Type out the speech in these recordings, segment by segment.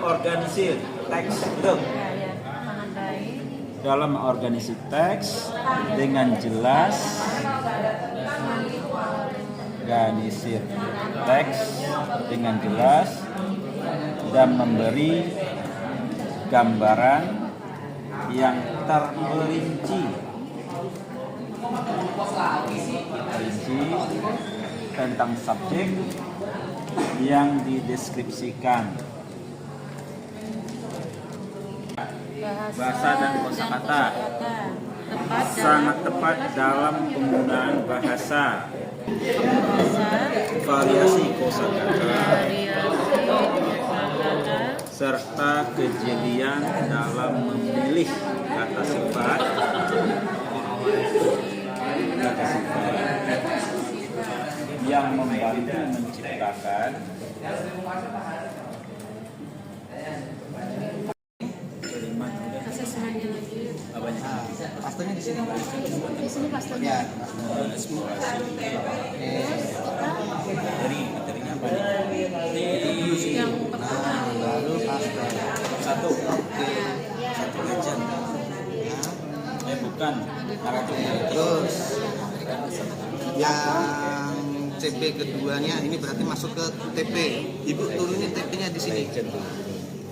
mengorganisir teks, betul? Dalam mengorganisir teks dengan jelas, organisir teks dengan jelas dan memberi gambaran yang terperinci tentang subjek yang dideskripsikan. Bahasa dan kosakata sangat tepat dalam penggunaan bahasa. Variasi kosakata serta kejelian dalam memilih kata sifat yang membantu menciptakan pastanya di sini. Di sini pastanya. Dari materinya apa nih? Yang pertama. Lalu pasta. Satu. Oke. Satu aja. Bukan. Terus yang CP keduanya ini berarti masuk ke TP. Ibu turunin TP-nya di sini.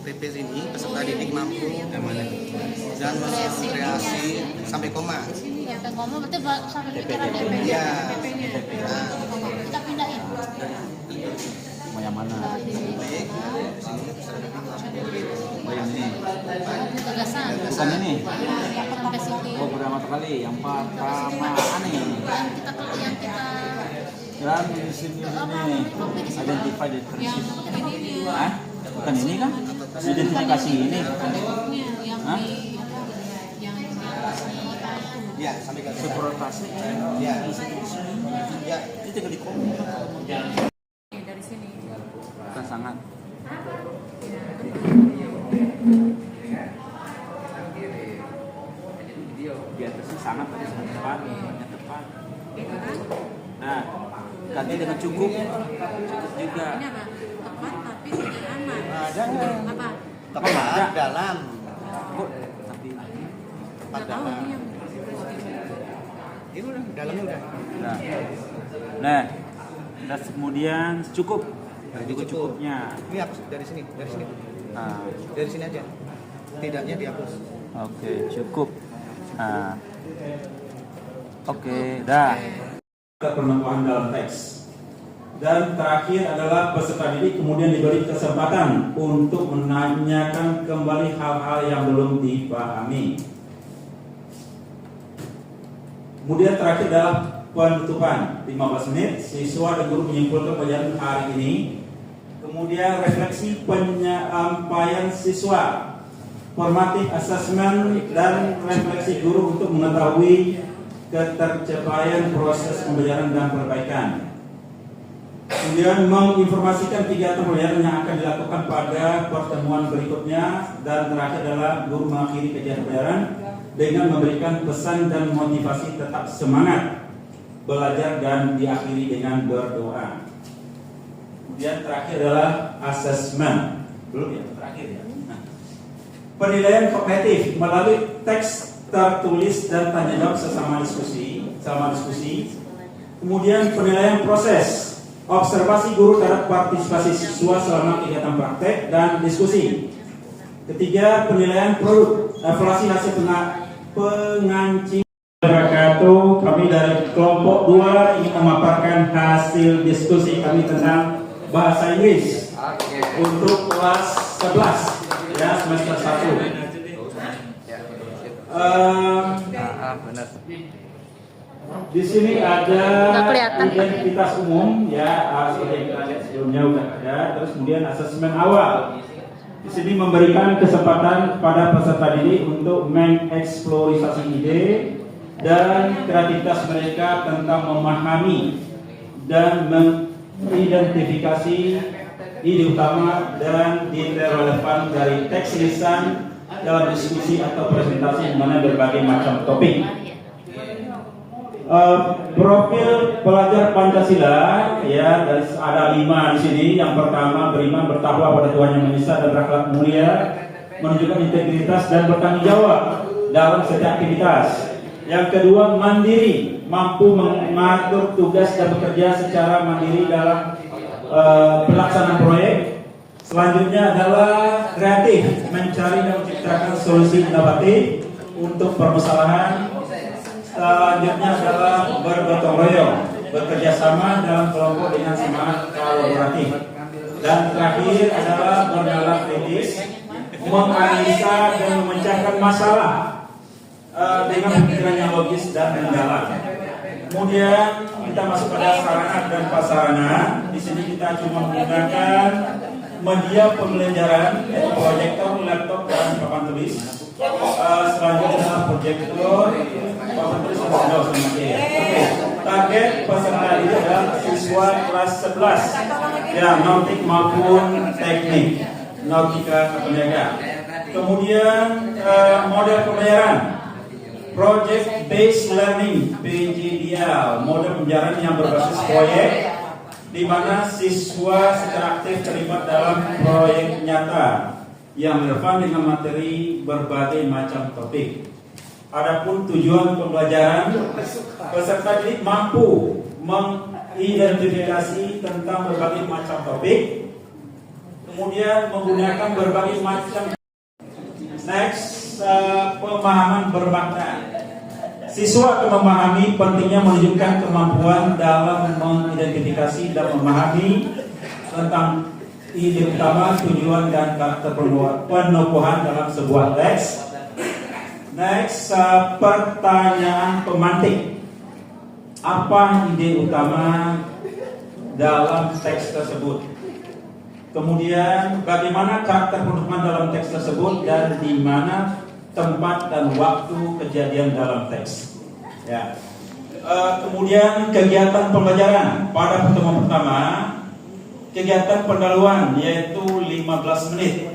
TP sini peserta didik mampu dan kreasi sampai koma. Sampai koma berarti sampai pikiran DP. Iya. Nah, kita pindahin. Mau yang mana? Oh yang ini. Gagasan. Bukan ini. Yang pertama sini. Oh pertama kali. Yang pertama aneh. Yang kita Dan di sini ini identify the yang crisis. ini. Hah? Bukan ini kan? Identifikasi ini. Yang Hah? Ya, sampai ke Seprotasi. Ya. Ya, Itu tinggal di komen. dari sini. Bukan sangat. Di atasnya sangat tadi sangat tepat. Sangat tepat. Nah, ganti dengan cukup. Cukup juga. Ini apa? Tepat tapi tidak aman. ada Apa? tepat dalam. Oh, tapi Nggak tahu ini yang Ini udah dalamnya udah. nah, dan kemudian cukup. Cukupnya. Ini hapus dari sini, dari sini. Nah, Dari sini aja. Tidaknya dihapus. oke, cukup. Nah, oke, dah. Penemuan dalam teks. Dan terakhir adalah peserta didik kemudian diberi kesempatan untuk menanyakan kembali hal-hal yang belum dipahami. Kemudian terakhir adalah penutupan 15 menit. Siswa dan guru menyimpulkan pelajaran hari ini. Kemudian refleksi penyampaian siswa, formative assessment dan refleksi guru untuk mengetahui ketercapaian proses pembelajaran dan perbaikan. Kemudian menginformasikan kegiatan pembelajaran yang akan dilakukan pada pertemuan berikutnya. Dan terakhir adalah guru mengakhiri kegiatan pembelajaran dengan memberikan pesan dan motivasi tetap semangat belajar dan diakhiri dengan berdoa. Kemudian terakhir adalah assessment. Belum ya, terakhir ya. Nah, penilaian kognitif melalui teks tertulis dan tanya jawab selama diskusi. Kemudian penilaian proses, observasi guru terhadap partisipasi siswa selama kegiatan praktek dan diskusi. Ketiga, penilaian produk, evaluasi hasil pengancing. Kami dari kelompok 2 ingin memaparkan hasil diskusi kami tentang bahasa Inggris untuk kelas 11 ya, semester 1. Di sini ada identitas umum ya, seperti yang kita lihat sebelumnya udah ada. Terus kemudian asesmen awal. Di sini memberikan kesempatan kepada peserta didik untuk mengeksplorasi ide dan kreativitas mereka tentang memahami dan mengidentifikasi ide utama dan detail relevan dari teks lisan dalam diskusi atau presentasi mengenai berbagai macam topik. Profil pelajar Pancasila ya, ada 5 di sini. Yang pertama, beriman bertakwa pada Tuhan Yang Maha Esa dan berakhlak mulia, menunjukkan integritas dan bertanggung jawab dalam setiap aktivitas. Yang kedua, mandiri, mampu mengatur tugas dan bekerja secara mandiri dalam pelaksanaan proyek. Selanjutnya adalah kreatif, mencari dan menciptakan solusi inovatif untuk permasalahan. Selanjutnya adalah bergotong royong, bekerja sama dalam kelompok dengan semangat kolaboratif. Dan terakhir adalah bernalar kritis, menganalisa dan memecahkan masalah dengan pemikiran yang logis dan mendalam. Kemudian kita masuk pada sarana dan prasarana. Di sini kita cuma menggunakan media pembelajaran, yaitu proyektor, laptop, dan papan tulis. Selanjutnya adalah proyektor, papan tulis, dan dosen materi. Oke. Target peserta ini adalah siswa kelas 11, ya, nautik maupun teknik, nautika kependidikan. Kemudian model pembelajaran, project based learning (PJDL), model pembelajaran yang berbasis proyek, di mana siswa secara aktif terlibat dalam proyek nyata yang relevan dengan materi berbagai macam topik. Adapun tujuan pembelajaran, peserta didik mampu mengidentifikasi tentang berbagai macam topik, kemudian menggunakan berbagai macam. Next, pemahaman bermakna. Siswa akan memahami pentingnya menunjukkan kemampuan dalam mengidentifikasi dan memahami tentang ide utama, tujuan, dan karakter penokohan dalam sebuah teks. Next, pertanyaan pemantik. Apa ide utama dalam teks tersebut? Kemudian bagaimana karakter penokohan dalam teks tersebut dan di mana tempat dan waktu kejadian dalam teks. Ya. Kemudian kegiatan pembelajaran pada pertemuan pertama, kegiatan pendahuluan yaitu 15 menit.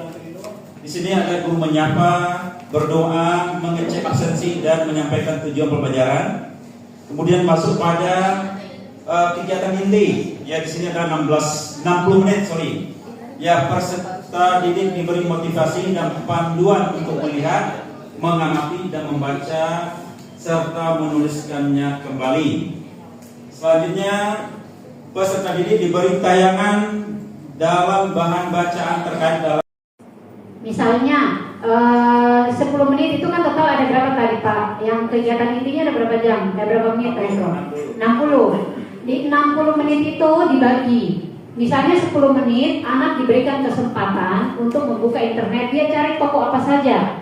Di sini ada guru menyapa, berdoa, mengecek absensi dan menyampaikan tujuan pembelajaran. Kemudian masuk pada kegiatan inti. Ya, di sini ada 60 menit, Ya, peserta didik diberi motivasi dan panduan untuk melihat, mengamati dan membaca serta menuliskannya kembali. Selanjutnya, peserta didik diberi tayangan dalam bahan bacaan terkait dalam. Misalnya 10 menit itu kan total ada berapa tadi Pak? Yang kegiatan intinya ada berapa jam? Ada berapa menit tadi itu? 60. Di 60 menit itu dibagi. Misalnya 10 menit anak diberikan kesempatan untuk membuka internet, dia cari toko apa saja.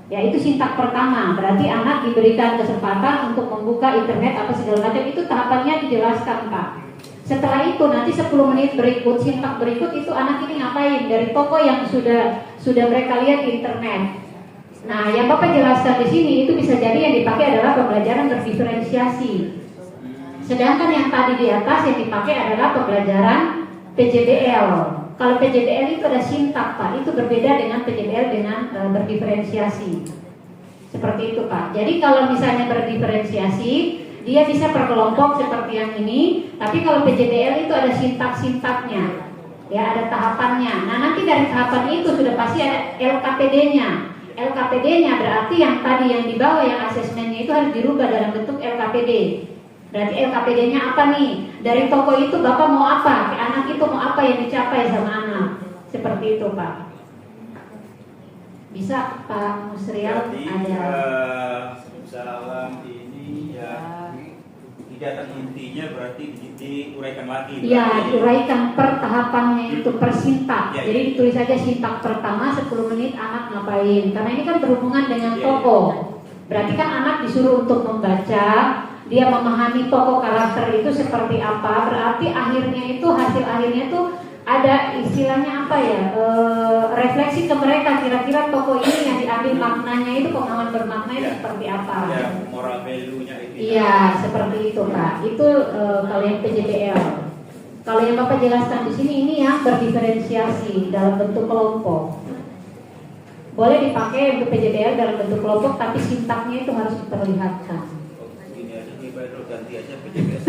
Ya, itu sintak pertama. Berarti anak diberikan kesempatan untuk membuka internet apa segala macam, itu tahapannya dijelaskan Pak. Setelah itu nanti 10 menit berikut, sintak berikut itu anak ini ngapain dari toko yang sudah mereka lihat di internet. Nah, yang Bapak jelaskan di sini itu bisa jadi yang dipakai adalah pembelajaran berdiferensiasi. Sedangkan yang tadi di atas yang dipakai adalah pembelajaran PJDL. Kalau PJDL itu ada sintak Pak, itu berbeda dengan PJDL dengan berdiferensiasi. Seperti itu Pak. Jadi kalau misalnya berdiferensiasi, dia bisa per kelompok seperti yang ini, tapi kalau PJDL itu ada sintak-sintaknya, ya ada tahapannya. Nah nanti dari tahapan itu sudah pasti ada LKPD-nya. LKPD-nya berarti yang tadi yang di bawah yang asesmennya itu harus dirubah dalam bentuk LKPD. Berarti LKPD-nya apa nih? Dari toko itu Bapak mau apa? Anak itu mau apa yang dicapai sama anak? Seperti itu Pak. Bisa Pak Musrial ada. Salam ini ya. Kegiatan intinya berarti diuraikan lagi. Ya, diuraikan per tahapannya itu per sintak. Ya, jadi ditulis saja sintak pertama 10 menit anak ngapain. Karena ini kan berhubungan dengan toko. Berarti kan anak disuruh untuk membaca, dia memahami toko karakter itu seperti apa. Berarti akhirnya itu hasil akhirnya itu ada istilahnya apa ya? Refleksi ke mereka kira-kira toko ini yang diambil maknanya itu pemahaman bermakna itu seperti apa. Ya, moral value-nya itu. Iya, seperti itu Pak. Itu kalau yang PJDL. Kalau yang Bapak jelaskan di sini ini yang berdiferensiasi dalam bentuk kelompok. Boleh dipakai untuk PJDL dalam bentuk kelompok, tapi sintaknya itu harus diperlihatkan. Ini aja berganti aja PJBS.